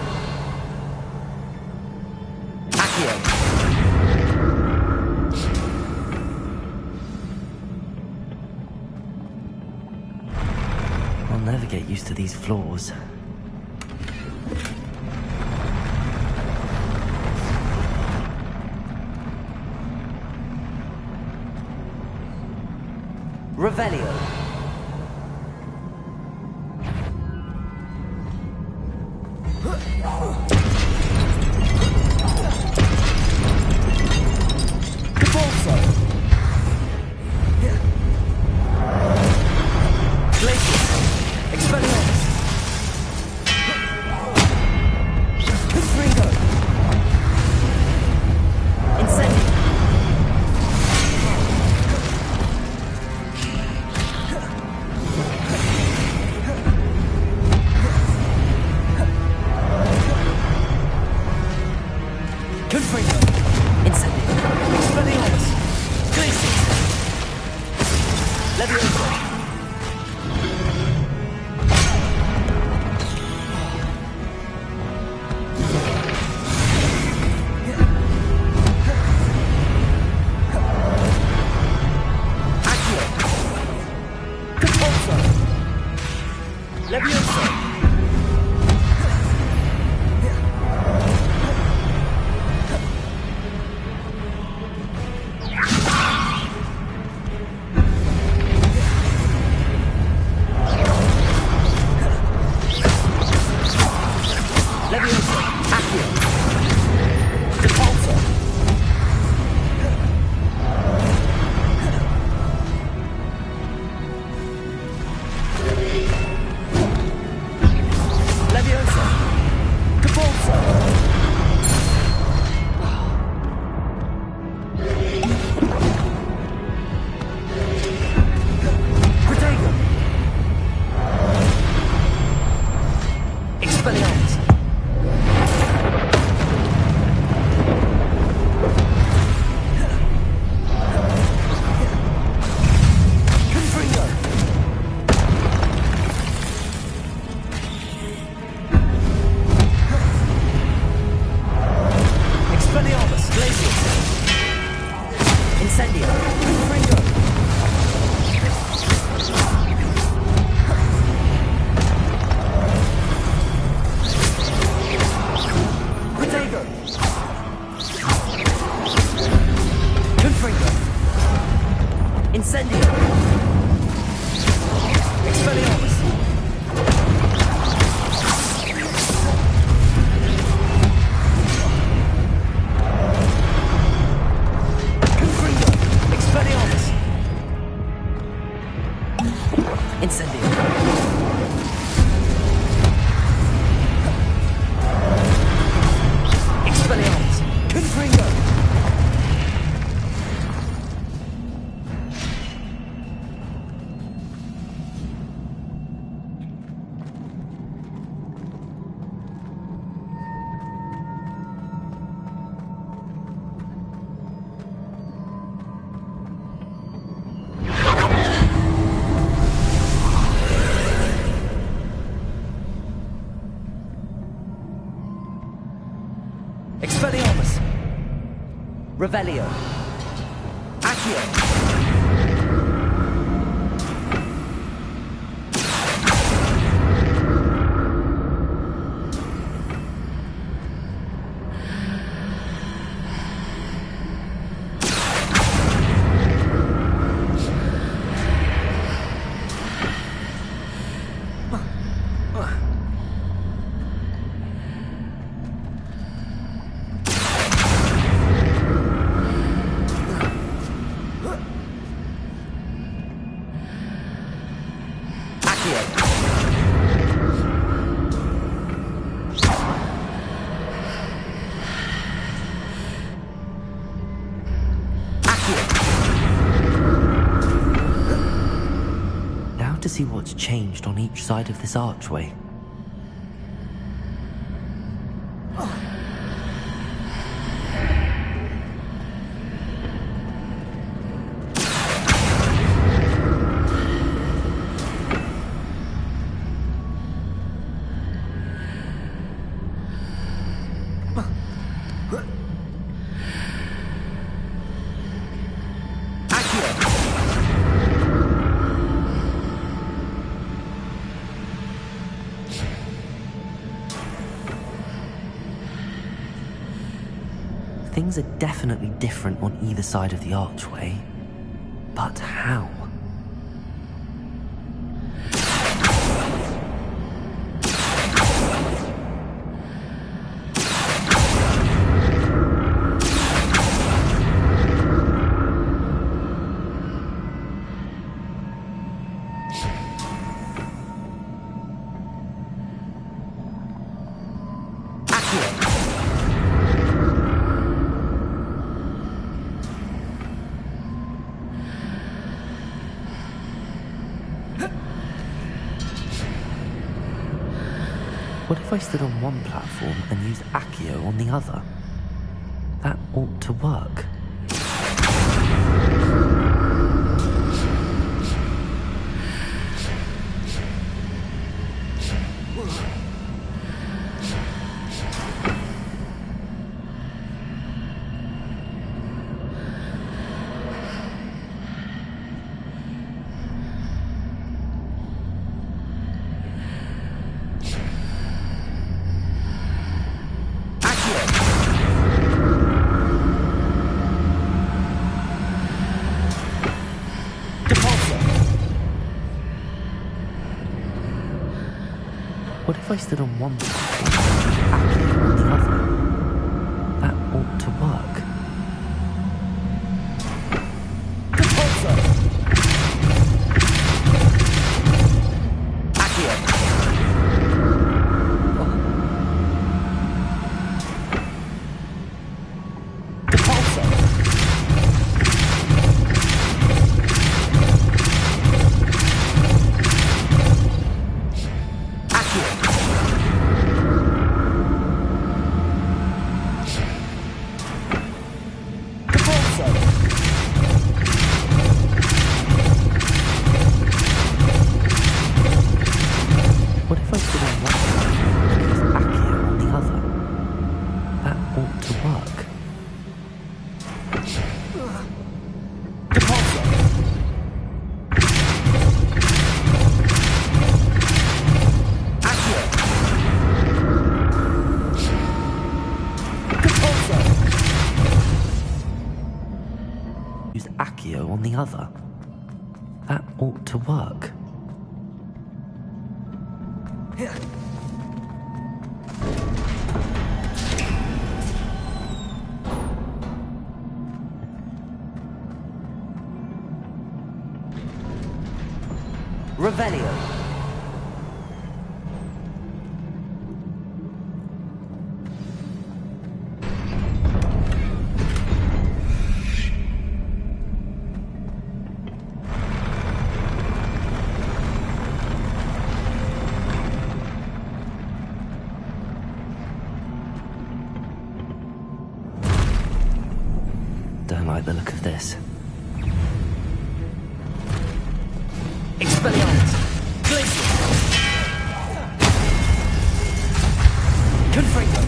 Accio. I'll never get used to these floors. Revelio. Expelliarmus. Revelio. Accio. Now to see what's changed on each side of this archway. Things are definitely different on either side of the archway. But how? What if I stood on one platform and used Accio on the other? That ought to work. What if I stood on one platform and used Accio on the other? That ought to work. What if I stood on one platform and used Accio on the other? That ought to work. Use Accio on the other. That ought to work. Revelio. Don't like the look of this. Expelliarmus. Glacius. Confringo.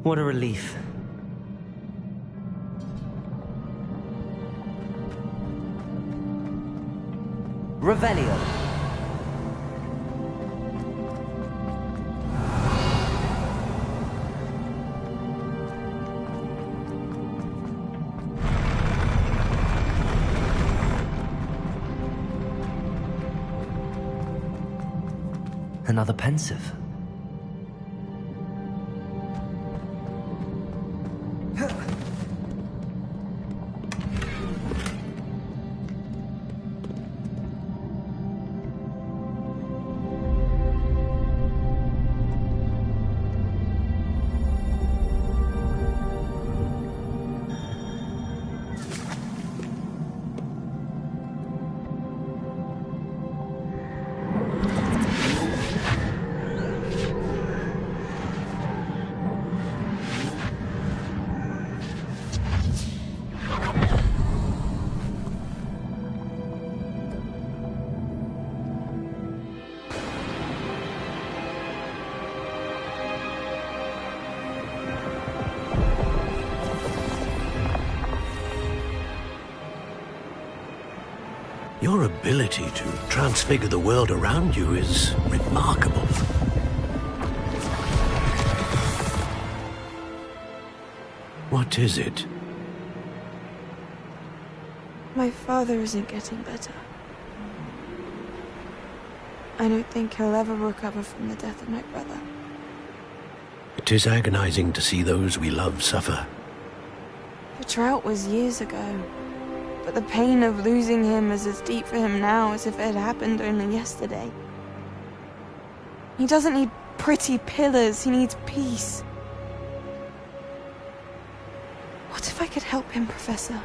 What a relief. Revelio. Another pensive. Your ability to transfigure the world around you is remarkable. What is it? My father isn't getting better. I don't think he'll ever recover from the death of my brother. It is agonizing to see those we love suffer. The drought was years ago, but the pain of losing him is as deep for him now as if it had happened only yesterday. He doesn't need pretty pillars, he needs peace. What if I could help him, Professor?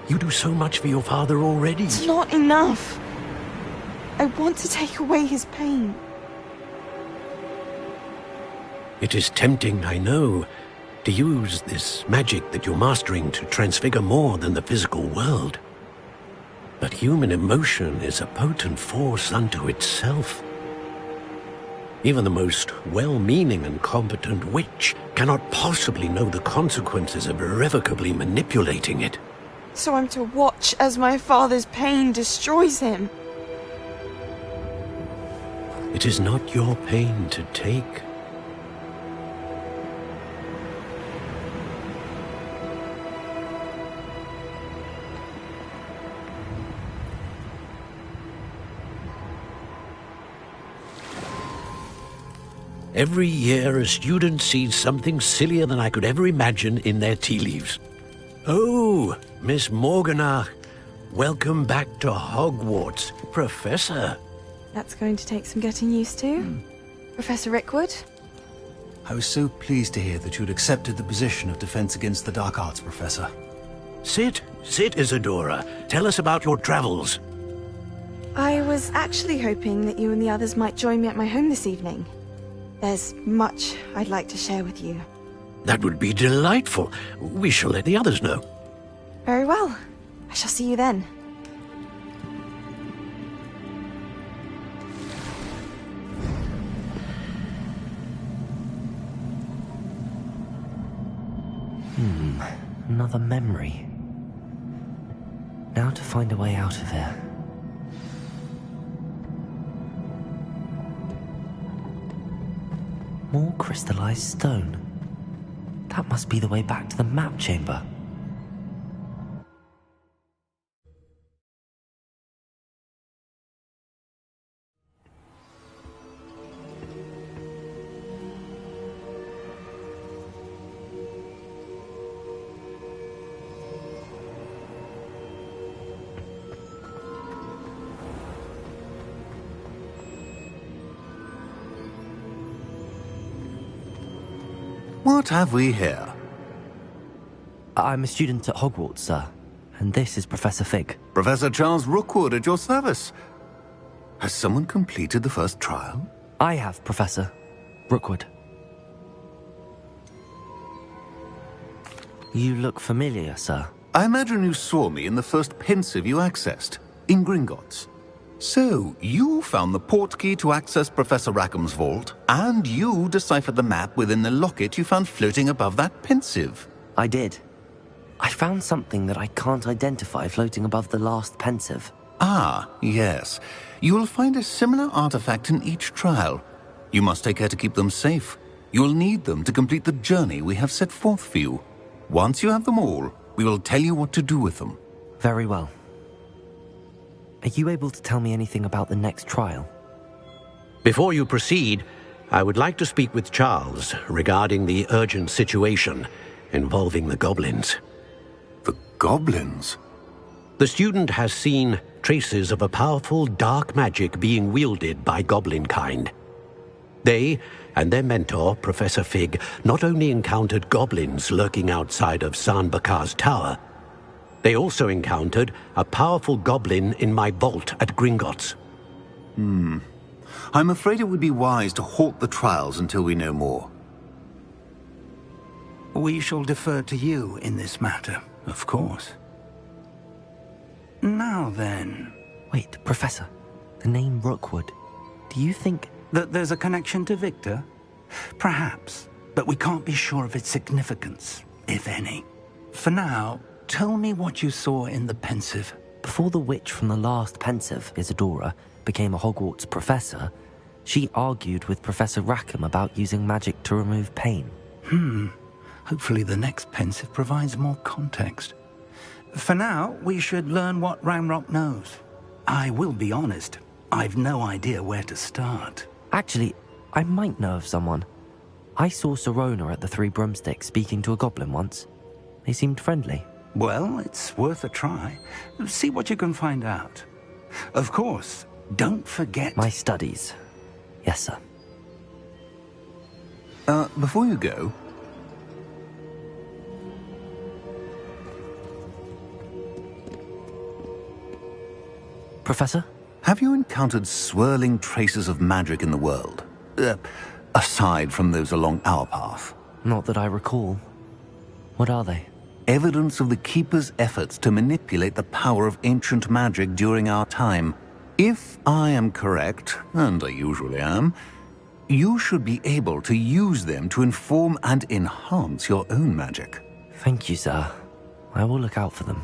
You do so much for your father already. It's not enough. I want to take away his pain. It is tempting, I know, to use this magic that you're mastering to transfigure more than the physical world. But human emotion is a potent force unto itself. Even the most well-meaning and competent witch cannot possibly know the consequences of irrevocably manipulating it. So I'm to watch as my father's pain destroys him. It is not your pain to take. Every year, a student sees something sillier than I could ever imagine in their tea leaves. Oh, Miss Morganach, welcome back to Hogwarts, Professor. That's going to take some getting used to. Professor Rickwood? I was so pleased to hear that you'd accepted the position of Defense Against the Dark Arts, Professor. Sit, Isadora. Tell us about your travels. I was actually hoping that you and the others might join me at my home this evening. There's much I'd like to share with you. That would be delightful. We shall let the others know. Very well. I shall see you then. Another memory. Now to find a way out of here. More crystallized stone. That must be the way back to the map chamber. What have we here? I'm a student at Hogwarts, sir. And this is Professor Fig. Professor Charles Rookwood at your service. Has someone completed the first trial? I have, Professor Rookwood. You look familiar, sir. I imagine you saw me in the first pensive you accessed, in Gringotts. So, you found the portkey to access Professor Rackham's vault, and you deciphered the map within the locket you found floating above that pensive. I did. I found something that I can't identify floating above the last pensive. Ah, yes. You will find a similar artifact in each trial. You must take care to keep them safe. You will need them to complete the journey we have set forth for you. Once you have them all, we will tell you what to do with them. Very well. Are you able to tell me anything about the next trial? Before you proceed, I would like to speak with Charles regarding the urgent situation involving the goblins. The goblins? The student has seen traces of a powerful dark magic being wielded by goblin kind. They and their mentor, Professor Fig, not only encountered goblins lurking outside of San Bakar's tower, they also encountered a powerful goblin in my vault at Gringotts. I'm afraid it would be wise to halt the trials until we know more. We shall defer to you in this matter, of course. Now then... Wait, Professor. The name Rookwood. Do you think... that there's a connection to Victor? Perhaps, but we can't be sure of its significance, if any. For now, tell me what you saw in the pensive. Before the witch from the last pensive, Isadora, became a Hogwarts professor, she argued with Professor Rackham about using magic to remove pain. Hopefully the next pensive provides more context. For now, we should learn what Ranrock knows. I will be honest, I've no idea where to start. Actually, I might know of someone. I saw Sirona at the Three Broomsticks speaking to a goblin once. They seemed friendly. Well, it's worth a try. See what you can find out. Of course, don't forget... My studies. Yes, sir. Before you go... Professor? Have you encountered swirling traces of magic in the world? Aside from those along our path? Not that I recall. What are they? Evidence of the Keeper's efforts to manipulate the power of ancient magic during our time. If I am correct, and I usually am, you should be able to use them to inform and enhance your own magic. Thank you, sir. I will look out for them.